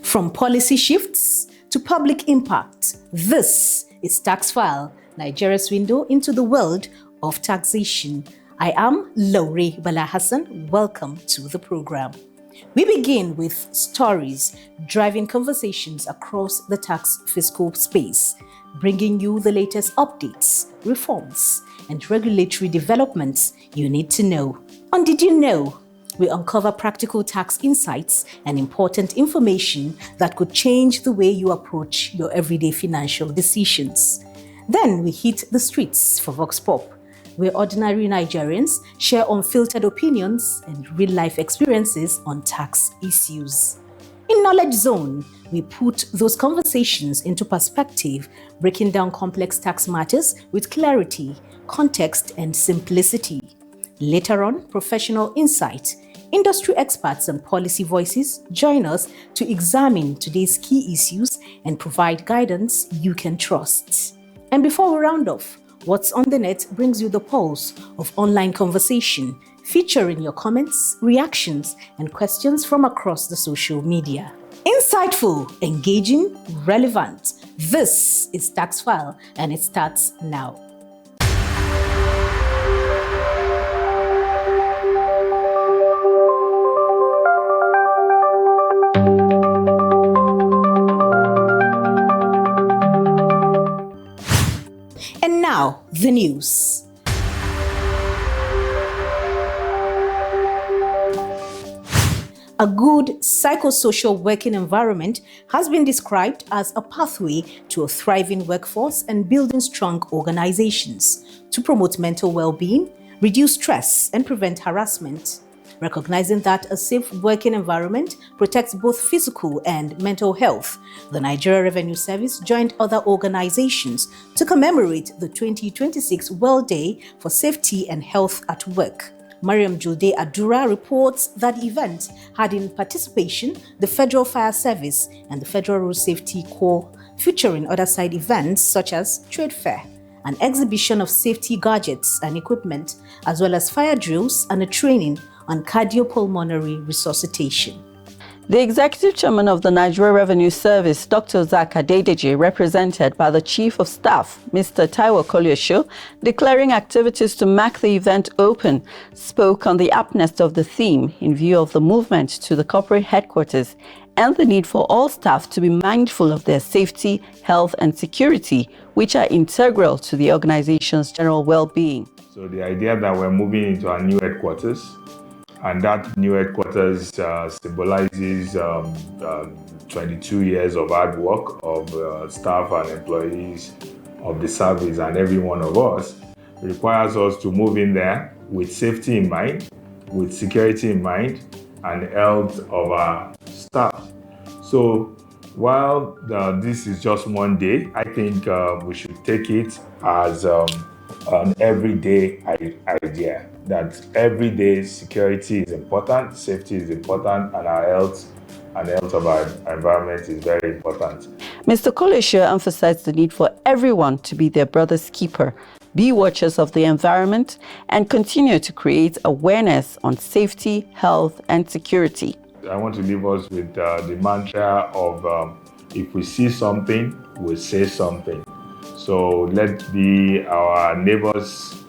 From policy shifts to public impact, this is Tax File, Nigeria's window into the world of taxation. I am Laure Bala Hassan. Welcome to the program. We begin with stories driving conversations across the tax fiscal space, bringing you the latest updates, reforms, and regulatory developments you need to know. On Did You Know? We uncover practical tax insights and important information that could change the way you approach your everyday financial decisions. Then we hit the streets for Vox Pop, where ordinary Nigerians share unfiltered opinions and real-life experiences on tax issues. In Knowledge Zone, we put those conversations into perspective, breaking down complex tax matters with clarity, context, and simplicity. Later on, Professional Insight. Industry experts and policy voices join us to examine today's key issues and provide guidance you can trust. And before we round off, What's on the Net brings you the pulse of online conversation, featuring your comments, reactions, and questions from across the social media. Insightful, engaging, relevant. This is Tax File, and it starts now. And now, the news. A good psychosocial working environment has been described as a pathway to a thriving workforce and building strong organizations to promote mental well-being, reduce stress, and prevent harassment. Recognizing that a safe working environment protects both physical and mental health, the Nigeria Revenue Service joined other organizations to commemorate the 2026 World Day for Safety and Health at Work. Mariam Julde Adura reports that the event had in participation the Federal Fire Service and the Federal Road Safety Corps, featuring other side events such as trade fair, an exhibition of safety gadgets and equipment, as well as fire drills and a training on cardiopulmonary resuscitation. The Executive Chairman of the Nigeria Revenue Service, Dr. Zak Adedeji, represented by the Chief of Staff, Mr. Nta Akure, declaring activities to mark the event open, spoke on the aptness of the theme in view of the movement to the corporate headquarters and the need for all staff to be mindful of their safety, health, and security, which are integral to the organization's general well-being. So the idea that we're moving into our new headquarters, and that new headquarters symbolizes 22 years of hard work of staff and employees of the service, and every one of us requires us to move in there with safety in mind, with security in mind, and health of our staff. So while this is just one day, I think we should take it as an everyday idea, that everyday security is important, safety is important, and our health and the health of our environment is very important. Mr. Kolesha emphasized the need for everyone to be their brother's keeper, be watchers of the environment, and continue to create awareness on safety, health, and security. I want to leave us with the mantra of if we see something, we'll say something. So let's be our neighbor's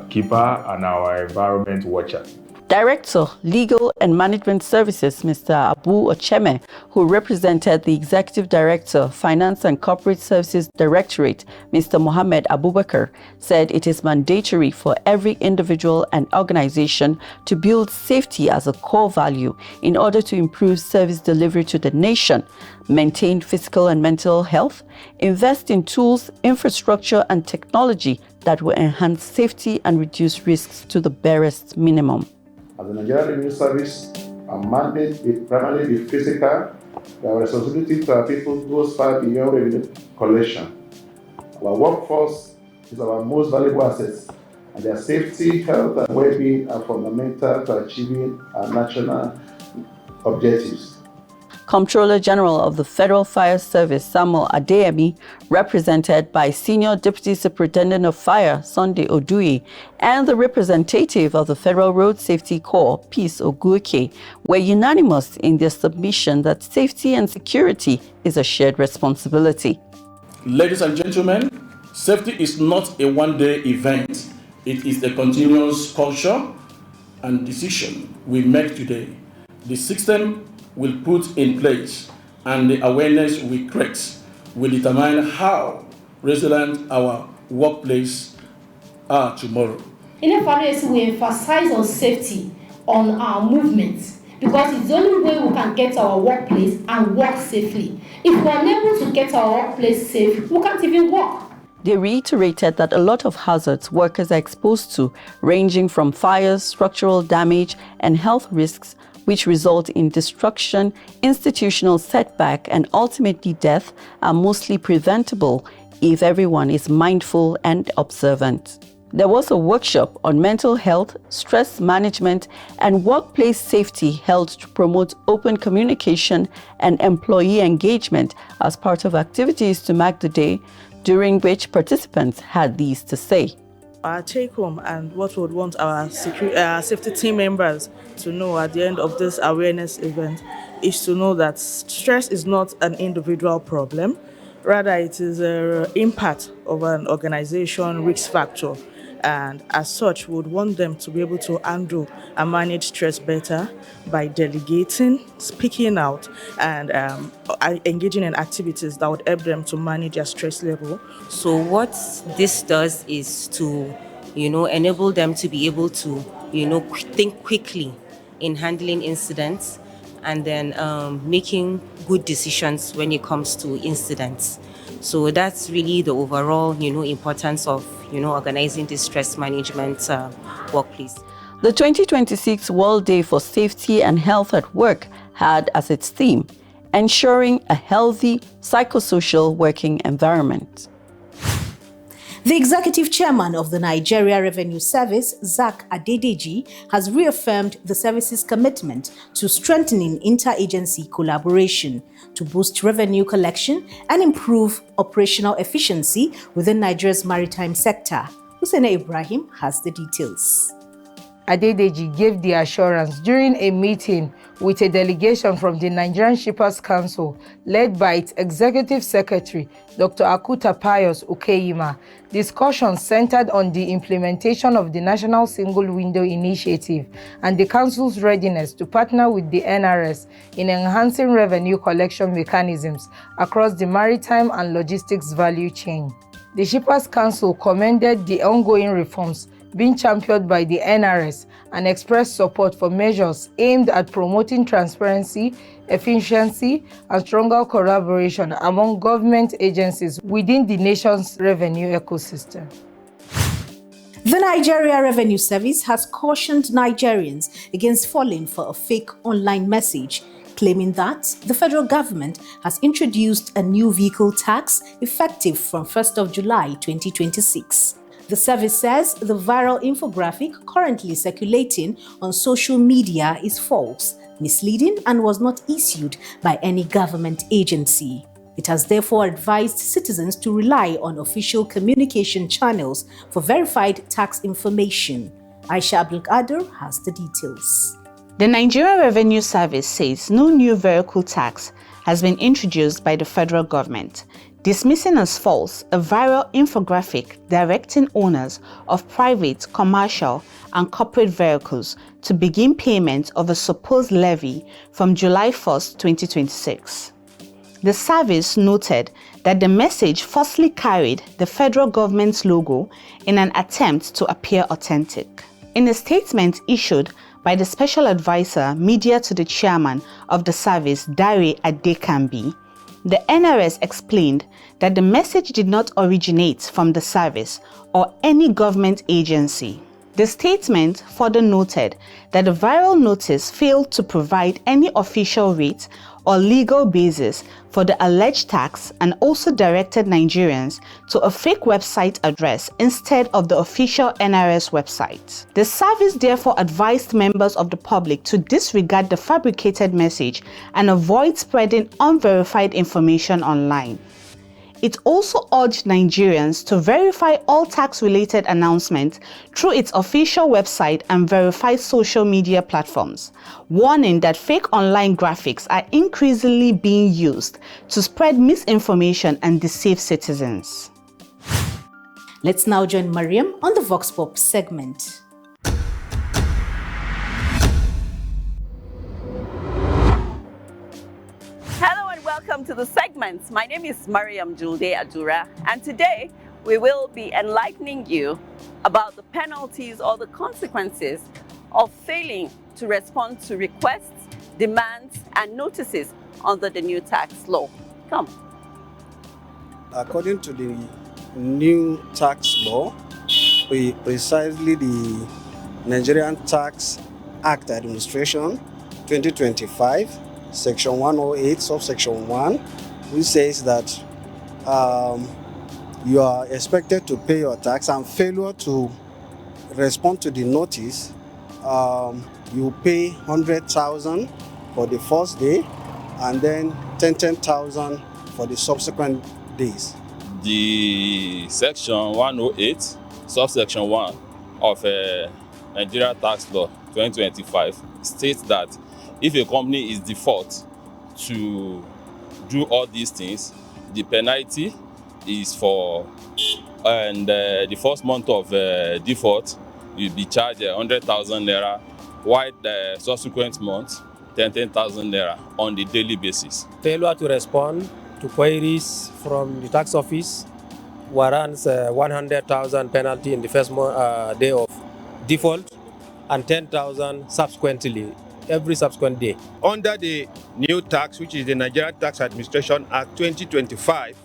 keeper and our environment watcher. Director, Legal and Management Services, Mr. Abu Ocheme, who represented the Executive Director, Finance and Corporate Services Directorate, Mr. Mohammed Abubakar, said it is mandatory for every individual and organization to build safety as a core value in order to improve service delivery to the nation, maintain physical and mental health, invest in tools, infrastructure, and technology that will enhance safety and reduce risks to the barest minimum. As the Nigerian Revenue Service, our mandate is primarily the physical. Our responsibility to our people goes far beyond revenue collection. Our workforce is our most valuable assets, and their safety, health, and well-being are fundamental to achieving our national objectives. Comptroller General of the Federal Fire Service, Samuel Adeyemi, represented by Senior Deputy Superintendent of Fire, Sunday Oduye, and the representative of the Federal Road Safety Corps, Peace Ogueke, were unanimous in their submission that safety and security is a shared responsibility. Ladies and gentlemen, safety is not a one-day event. It is a continuous culture and decision we make today. The system we'll put in place and the awareness we create will determine how resilient our workplace are tomorrow. In FRS, we emphasize on safety on our movements because it's the only way we can get our workplace and work safely. If we are unable to get our workplace safe, we can't even work. They reiterated that a lot of hazards workers are exposed to, ranging from fires, structural damage, and health risks, which result in destruction, institutional setback, and ultimately death, are mostly preventable if everyone is mindful and observant. There was a workshop on mental health, stress management, and workplace safety held to promote open communication and employee engagement as part of activities to mark the day, during which participants had these to say. Our take home and what we would want our safety team members to know at the end of this awareness event is to know that stress is not an individual problem. Rather, it is an impact of an organization risk factor. And as such, we would want them to be able to handle and manage stress better by delegating, speaking out, and engaging in activities that would help them to manage their stress level. So what this does is to, enable them to be able to, think quickly in handling incidents and then making good decisions when it comes to incidents. So that's really the overall, importance of, organizing this stress management workplace. The 2026 World Day for Safety and Health at Work had as its theme, ensuring a healthy psychosocial working environment. The executive chairman of the Nigeria Revenue Service, Zak Adedeji, has reaffirmed the service's commitment to strengthening interagency collaboration to boost revenue collection and improve operational efficiency within Nigeria's maritime sector. Hussein Ibrahim has the details. Adedeji gave the assurance during a meeting with a delegation from the Nigerian Shippers Council led by its Executive Secretary, Dr. Akuta Pius Ukeyima. Discussions centered on the implementation of the National Single Window Initiative and the Council's readiness to partner with the NRS in enhancing revenue collection mechanisms across the maritime and logistics value chain. The Shippers Council commended the ongoing reforms being championed by the NRS and expressed support for measures aimed at promoting transparency, efficiency, and stronger collaboration among government agencies within the nation's revenue ecosystem. The Nigeria Revenue Service has cautioned Nigerians against falling for a fake online message, claiming that the federal government has introduced a new vehicle tax effective from 1st of July 2026. The service says the viral infographic currently circulating on social media is false, misleading, and was not issued by any government agency. It has therefore advised citizens to rely on official communication channels for verified tax information. Aisha Abdulkader has the details. The Nigeria Revenue Service says no new vehicle tax has been introduced by the federal government, dismissing as false a viral infographic directing owners of private, commercial, and corporate vehicles to begin payment of a supposed levy from July 1st, 2026. The service noted that the message falsely carried the federal government's logo in an attempt to appear authentic. In a statement issued by the Special Advisor Media to the Chairman of the service, Dare Adekambi, the NRS explained that the message did not originate from the service or any government agency. The statement further noted that the viral notice failed to provide any official rate or legal basis for the alleged tax and also directed Nigerians to a fake website address instead of the official NRS website. The service therefore advised members of the public to disregard the fabricated message and avoid spreading unverified information online. It also urged Nigerians to verify all tax-related announcements through its official website and verified social media platforms, warning that fake online graphics are increasingly being used to spread misinformation and deceive citizens. Let's now join Mariam on the Vox Pop segment. Welcome to the segments. My name is Mariam Julde Adura, and today we will be enlightening you about the penalties or the consequences of failing to respond to requests, demands, and notices under the new tax law. Come. According to the new tax law, precisely the Nigerian Tax Act Administration 2025, Section 108, subsection 1, which says that you are expected to pay your tax, and failure to respond to the notice, you pay 100,000 for the first day and then 10,000 for the subsequent days. The Section 108, subsection 1 of Nigeria Tax Law 2025 states that if a company is default to do all these things, the penalty is for, and the first month of default, you'll be charged 100,000 naira, while the subsequent month, 10,000 naira on the daily basis. Failure to respond to queries from the tax office warrants 100,000 penalty in the first day of default and 10,000 subsequently, every subsequent day. Under the new tax, which is the Nigerian Tax Administration Act 2025,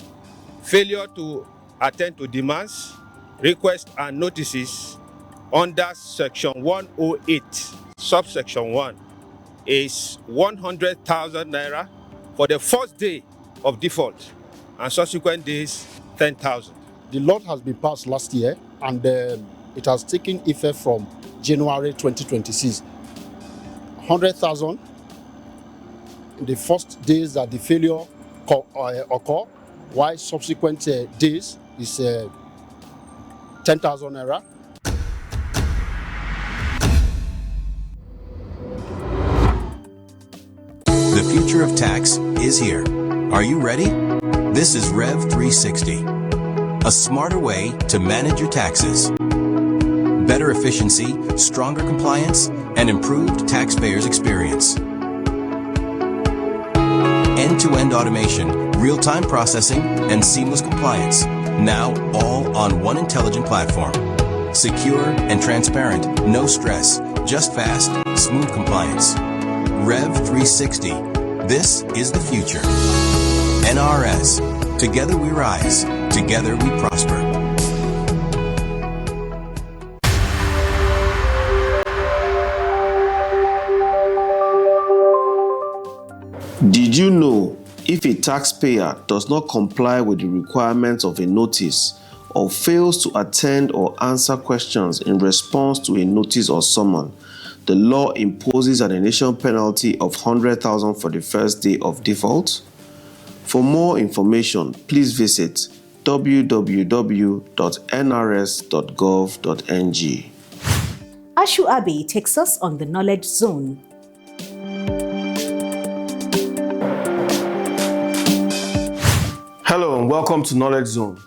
failure to attend to demands, requests, and notices under Section 108, subsection 1, is 100,000 naira for the first day of default, and subsequent days, 10,000. The law has been passed last year, and it has taken effect from January 2026. 100,000 the first days that the failure occur, while subsequent days is 10,000 naira. The future of tax is here. Are you ready? This is Rev 360, a smarter way to manage your taxes. Better efficiency, stronger compliance, and improved taxpayers' experience. End-to-end automation, real-time processing, and seamless compliance. Now all on one intelligent platform. Secure and transparent, no stress, just fast, smooth compliance. Rev 360. This is the future. NRS. Together we rise. Together we prosper. Did you know if a taxpayer does not comply with the requirements of a notice or fails to attend or answer questions in response to a notice or summons, the law imposes an initial penalty of 100,000 for the first day of default? For more information, please visit www.nrs.gov.ng. Ashu Abe takes us on the Knowledge Zone. Hello and welcome to Knowledge Zone,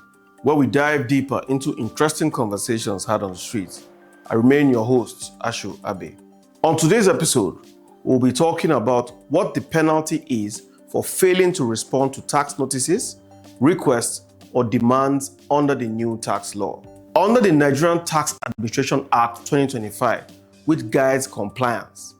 where we dive deeper into interesting conversations had on the streets. I remain your host, Ashu Abe. On today's episode, we'll be talking about what the penalty is for failing to respond to tax notices, requests, or demands under the new tax law. Under the Nigerian Tax Administration Act 2025, which guides compliance,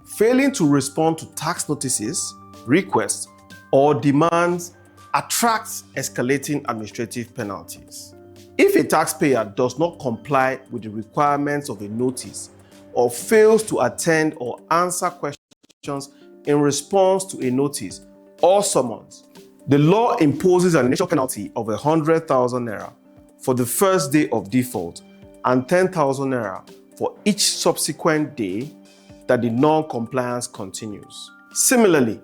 failing to respond to tax notices, requests, or demands attracts escalating administrative penalties. If a taxpayer does not comply with the requirements of a notice or fails to attend or answer questions in response to a notice or summons. The law imposes an initial penalty of 100,000 naira for the first day of default and 10,000 naira for each subsequent day that the non-compliance continues. Similarly,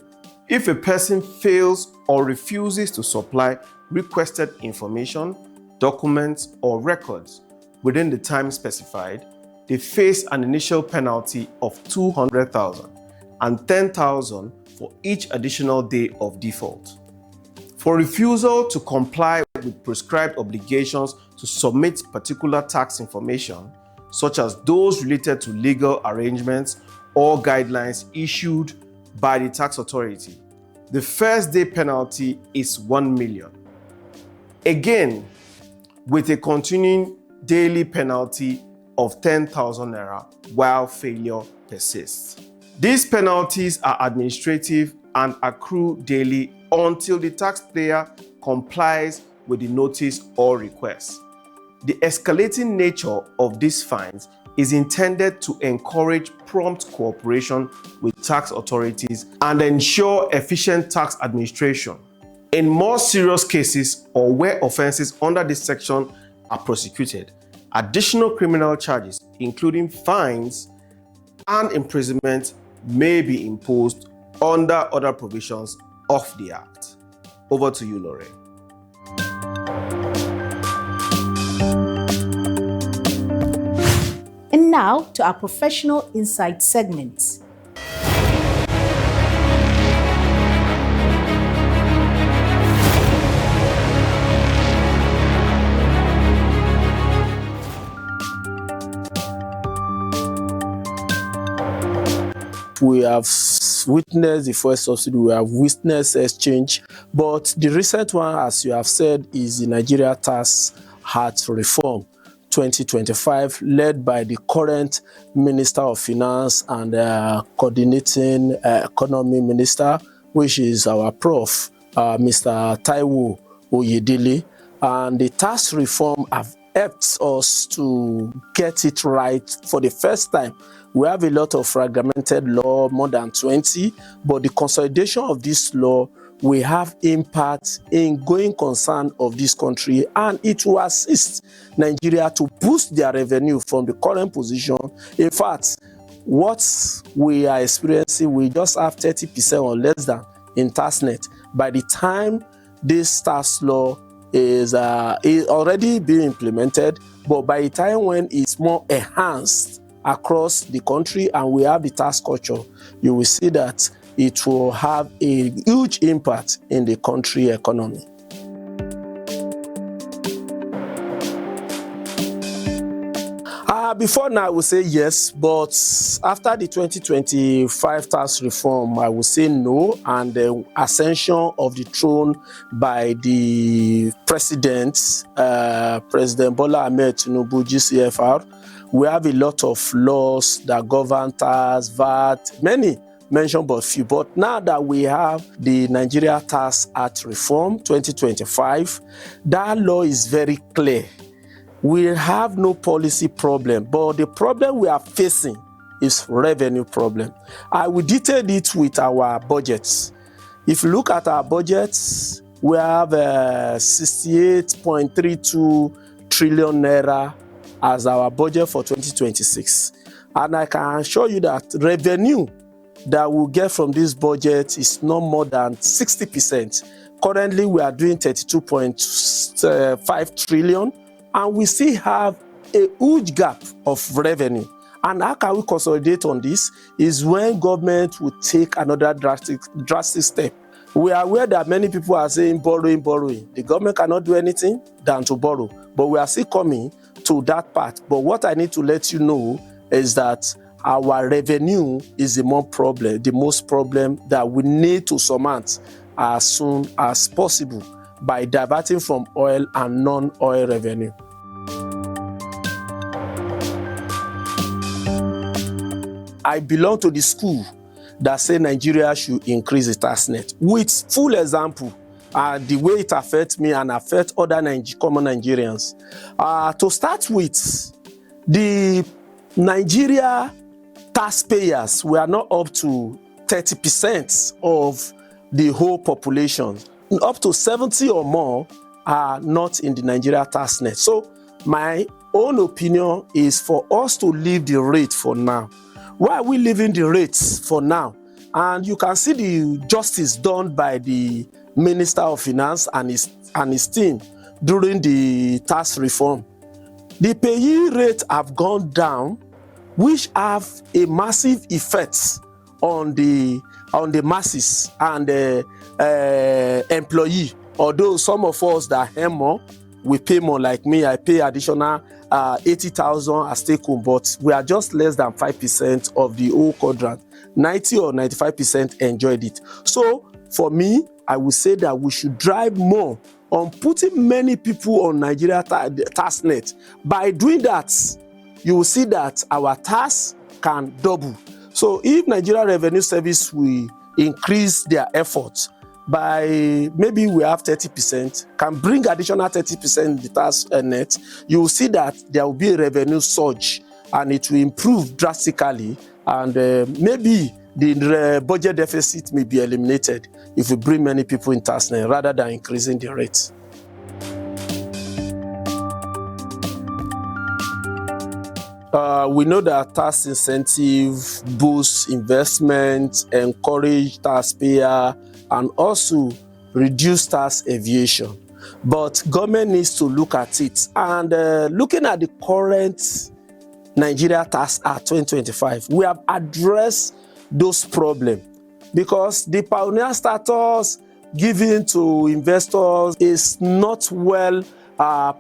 if a person fails or refuses to supply requested information, documents, or records within the time specified, they face an initial penalty of 200,000 and 10,000 for each additional day of default. For refusal to comply with prescribed obligations to submit particular tax information, such as those related to legal arrangements or guidelines issued by the tax authority, the first day penalty is 1 million. Again, with a continuing daily penalty of 10,000 naira while failure persists. These penalties are administrative and accrue daily until the taxpayer complies with the notice or request. The escalating nature of these fines is intended to encourage prompt cooperation with tax authorities and ensure efficient tax administration. In more serious cases or where offenses under this section are prosecuted, additional criminal charges, including fines and imprisonment, may be imposed under other provisions of the Act. Over to you, Lore. And now to our professional insight segment. We have witnessed the first subsidy, we have witnessed exchange, but the recent one, as you have said, is the Nigeria Tax Act Reform 2025, led by the current Minister of Finance and coordinating Economy Minister, which is our Prof, Mr. Taiwo Oyedele. And the tax reform have helped us to get it right for the first time. We have a lot of fragmented law, more than 20, but the consolidation of this law will have impact in going concern of this country, and it will assist Nigeria to boost their revenue from the current position. In fact, what we are experiencing, we just have 30% or less than in TaxNet. By the time this tax law is already being implemented, but by the time when it's more enhanced across the country and we have the tax culture, you will see that it will have a huge impact in the country economy. Before now, I would say yes, but after the 2025 tax reform, I would say no, and the ascension of the throne by the president, President Bola Ahmed Tinubu, GCFR, we have a lot of laws that govern tax, VAT, many mentioned but few. But now that we have the Nigeria Tax Act Reform 2025, that law is very clear. We have no policy problem, but the problem we are facing is revenue problem. I will detail it with our budgets. If you look at our budgets, we have 68.32 trillion naira as our budget for 2026. And I can assure you that revenue that we'll get from this budget is no more than 60%. Currently, we are doing 32.5 trillion, and we still have a huge gap of revenue. And how can we consolidate on this? Is when government will take another drastic step. We are aware that many people are saying borrowing. The government cannot do anything than to borrow, but we are still coming to that part. But what I need to let you know is that our revenue is the most problem that we need to surmount as soon as possible by diverting from oil and non-oil revenue. I belong to the school that say Nigeria should increase the TaxNet with full example. The way it affects me and affects other common Nigerians. To start with, the Nigeria taxpayers were not up to 30% of the whole population. Up to 70 or more are not in the Nigeria tax net. So my own opinion is for us to leave the rate for now. Why are we leaving the rates for now? And you can see the justice done by the Minister of Finance and his team during the tax reform. The payee rate have gone down, which have a massive effect on the masses and the employee. Although some of us that earn more, we pay more. Like me, I pay additional 80,000 as take home, but we are just less than 5% of the whole quadrant. 90 or 95% enjoyed it. So for me, I would say that we should drive more on putting many people on Nigeria tax net. By doing that, you will see that our tax can double. So if Nigeria Revenue Service will increase their efforts by maybe we have 30%, can bring additional 30% in the tax net, you will see that there will be a revenue surge and it will improve drastically, and maybe the budget deficit may be eliminated if we bring many people in tax net rather than increasing the rates. We know that tax incentive boosts investment, encourage taxpayer, and also reduce tax evasion. But government needs to look at it. And looking at the current Nigeria Tax Act 2025, we have addressed those problems because the pioneer status given to investors is not well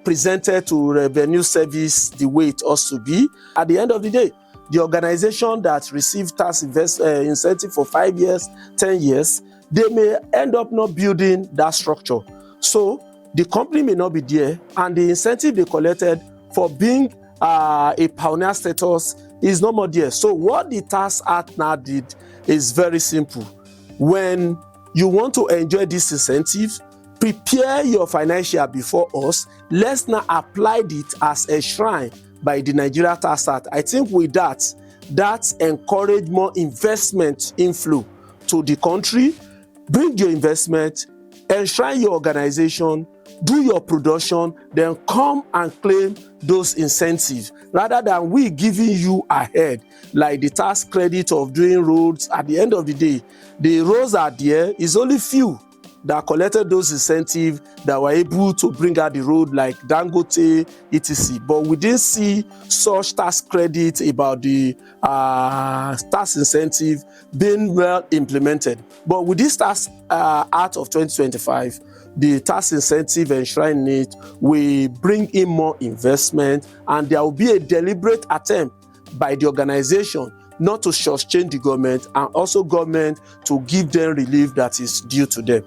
presented to revenue service the way it ought to be. At the end of the day, the organization that received tax incentive for 5 years, 10 years, they may end up not building that structure. So the company may not be there, and the incentive they collected for being a pioneer status is no more there. So what the Tax Act now did is very simple. When you want to enjoy this incentive, prepare your financial before us. Let's now apply it as a shrine by the Nigeria Tax Act. I think with that encourage more investment inflow to the country. Bring your investment, enshrine your organization, do your production, then come and claim those incentives rather than we giving you ahead like the tax credit of doing roads. At the end of the day, the roads are there. It's only few that collected those incentives that were able to bring out the road like Dangote, etc. But we didn't see such tax credit about the tax incentive being well implemented. But with this Tax Act of 2025, the tax incentive enshrined it will bring in more investment, and there will be a deliberate attempt by the organization not to shortchange the government, and also government to give them relief that is due to them.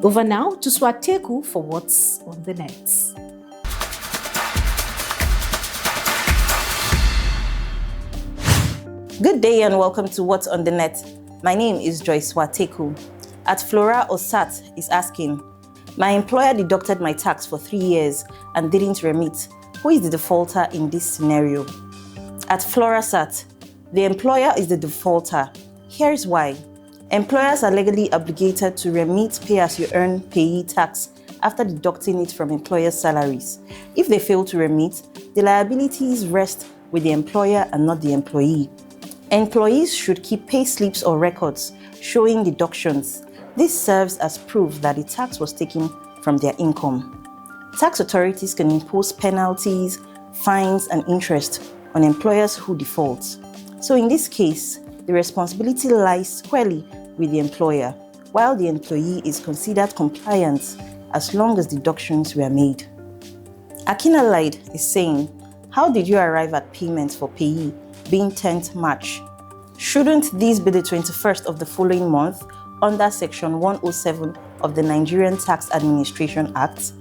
Over now to Swateku for what's on the net. Good day and welcome to What's on the Net. My name is Joyce Swateku. At Flora Osat is asking, my employer deducted my tax for 3 years and didn't remit. Who is the defaulter in this scenario? At Flora Sat, the employer is the defaulter. Here's why. Employers are legally obligated to remit pay-as-you-earn payee tax after deducting it from employers' salaries. If they fail to remit, the liabilities rest with the employer and not the employee. Employees should keep pay slips or records showing deductions. This serves as proof that the tax was taken from their income. Tax authorities can impose penalties, fines, and interest on employers who default. So in this case, the responsibility lies squarely with the employer, while the employee is considered compliant as long as deductions were made. Akinalaid is saying, how did you arrive at payments for payee being 10th March? Shouldn't these be the 21st of the following month under Section 107 of the Nigerian Tax Administration Act?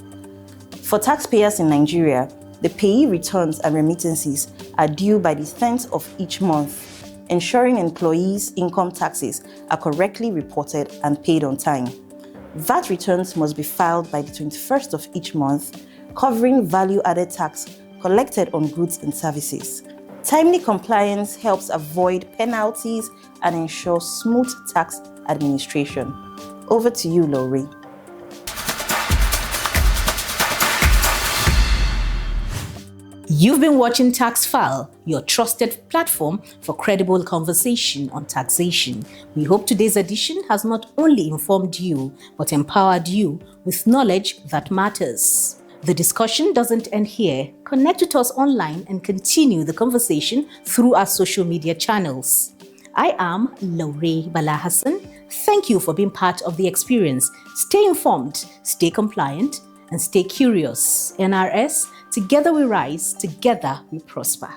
For taxpayers in Nigeria, the payee returns and remittances are due by the 10th of each month, ensuring employees' income taxes are correctly reported and paid on time. VAT returns must be filed by the 21st of each month, covering value-added tax collected on goods and services. Timely compliance helps avoid penalties and ensure smooth tax administration. Over to you, Laurie. You've been watching Tax File, your trusted platform for credible conversation on taxation. We hope today's edition has not only informed you, but empowered you with knowledge that matters. The discussion doesn't end here. Connect with us online and continue the conversation through our social media channels. I am Laurie Bala Hassan. Thank you for being part of the experience. Stay informed, stay compliant, and stay curious. NRS, together we rise, together we prosper.